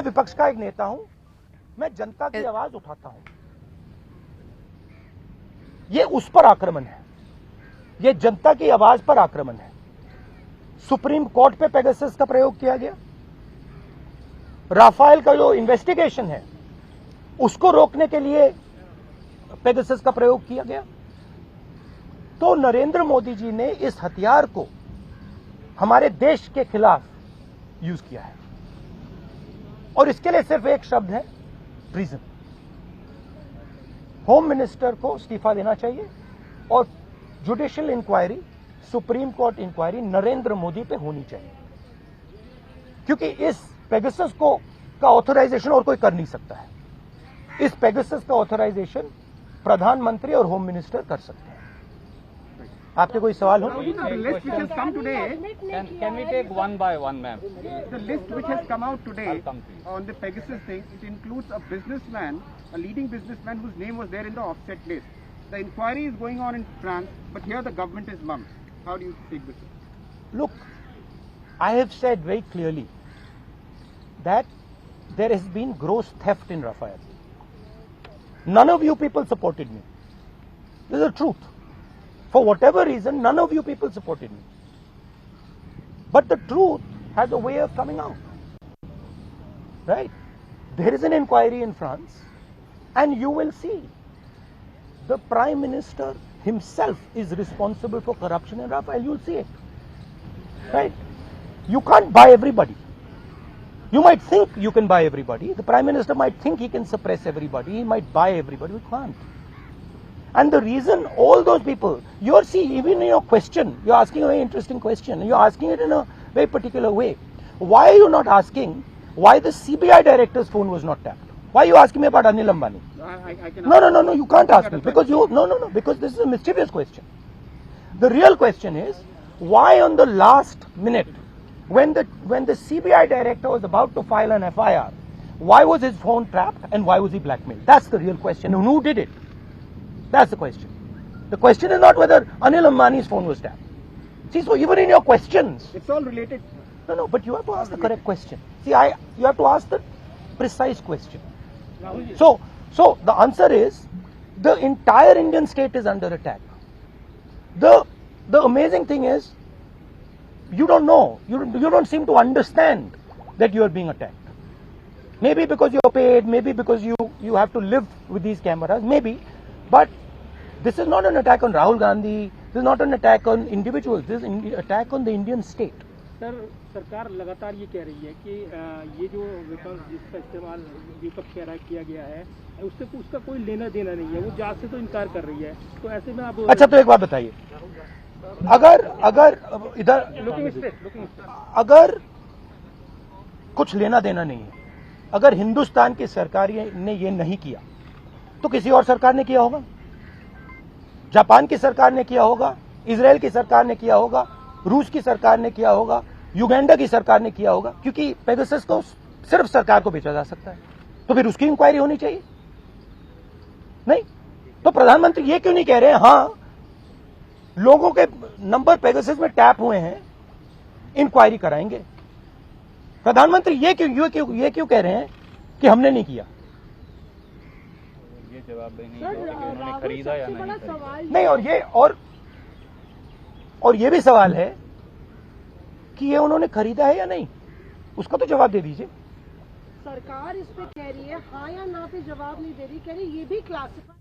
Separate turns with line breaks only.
विपक्ष का एक नेता हूं, मैं जनता की आवाज उठाता हूं। ये उस पर आक्रमण है, ये जनता की आवाज पर आक्रमण है। सुप्रीम कोर्ट पे पेगासस का प्रयोग किया गया, राफेल का जो इन्वेस्टिगेशन है उसको रोकने के लिए पेगासस का प्रयोग किया गया। तो नरेंद्र मोदी जी ने इस हथियार को हमारे देश के खिलाफ यूज किया है, और इसके लिए सिर्फ एक शब्द है, ट्रीजन। होम मिनिस्टर को इस्तीफा देना चाहिए और judicial inquiry, supreme court inquiry Narendra Modi पे होनी चाहिए, क्योंकि इस पेगासस को का ऑथराइजेशन और कोई कर नहीं सकता है। इस पेगासस का ऑथराइजेशन प्रधानमंत्री और होम मिनिस्टर कर सकते हैं। आपके कोई सवाल हो?
The list which has come today,
Can we take one by one, ma'am?
the list which has come out today on the Pegasus thing, it includes a businessman, a leading businessman whose name was there in the offset list. The inquiry is going on in France, but here the government is mum. How do you take this?
Look, I have said very clearly that there has been gross theft in Rafael. None of you people supported me. This is the truth. For whatever reason, none of you people supported me. But the truth has a way of coming out. Right? There is an inquiry in France, and you will see the Prime Minister himself is responsible for corruption in Rafael. You'll see it. Right? You can't buy everybody. You might think you can buy everybody. The Prime Minister might think he can suppress everybody. He might buy everybody. We can't. And the reason all those people, you're even in your question, you're asking a very interesting question. You're asking it in a very particular way. Why are you not asking why the CBI director's phone was not tapped? Why are you asking me about Anil Ambani?
I can
No, you can't ask me because because this is a mischievous question. The real question is, why on the last minute, when the CBI director was about to file an FIR, why was his phone tapped and why was he blackmailed? That's the real question. And who did it? That's the question. The question is not whether Anil Ambani's phone was tapped. See, so even in your questions,
It's all related.
no, but you have to ask the correct question. See, you have to ask the precise question. So the answer is, the entire Indian state is under attack. The amazing thing is, you don't know, you don't seem to understand that you are being attacked. Maybe because you're paid, maybe because you have to live with these cameras, maybe. But this is not an attack on Rahul Gandhi. This is not an attack on individuals. This is an attack on the Indian state.
Sir, सरकार लगातार ये कह रही है कि ये जो weapons जिसका इस्तेमाल विपक्ष कह रहा है किया गया है, उसका कोई लेना देना नहीं है। वो जांच से तो इनकार कर रही है। तो ऐसे में आप
अच्छा, तो एक बात बताइए, अगर इधर अगर कुछ लेना देना नहीं है, अगर हिंदुस्तान की सरकार ने ये नहीं किया तो किसी और सरकार ने किया होगा, जापान की सरकार ने किया होगा, इजराइल की सरकार ने किया होगा, रूस की सरकार ने किया होगा, युगांडा की सरकार ने किया होगा, क्योंकि पेगासस को सिर्फ सरकार को बेचा जा सकता है। तो फिर उसकी इंक्वायरी होनी चाहिए नहीं? तो प्रधानमंत्री ये क्यों नहीं कह रहे हैं, हाँ लोगों के नंबर पेगासस में टैप हुए हैं, इंक्वायरी कराएंगे? प्रधानमंत्री ये क्यों कह रहे हैं कि हमने नहीं किया?
ये जवाब देने कि उन्होंने खरीदा या नहीं खरीदा।
नहीं, और ये भी सवाल है कि ये उन्होंने खरीदा है या नहीं, उसका तो जवाब दे दीजिए।
सरकार इस पे कह रही है हाँ या ना पे जवाब नहीं दे रही, कह रही ये भी क्लासिफाई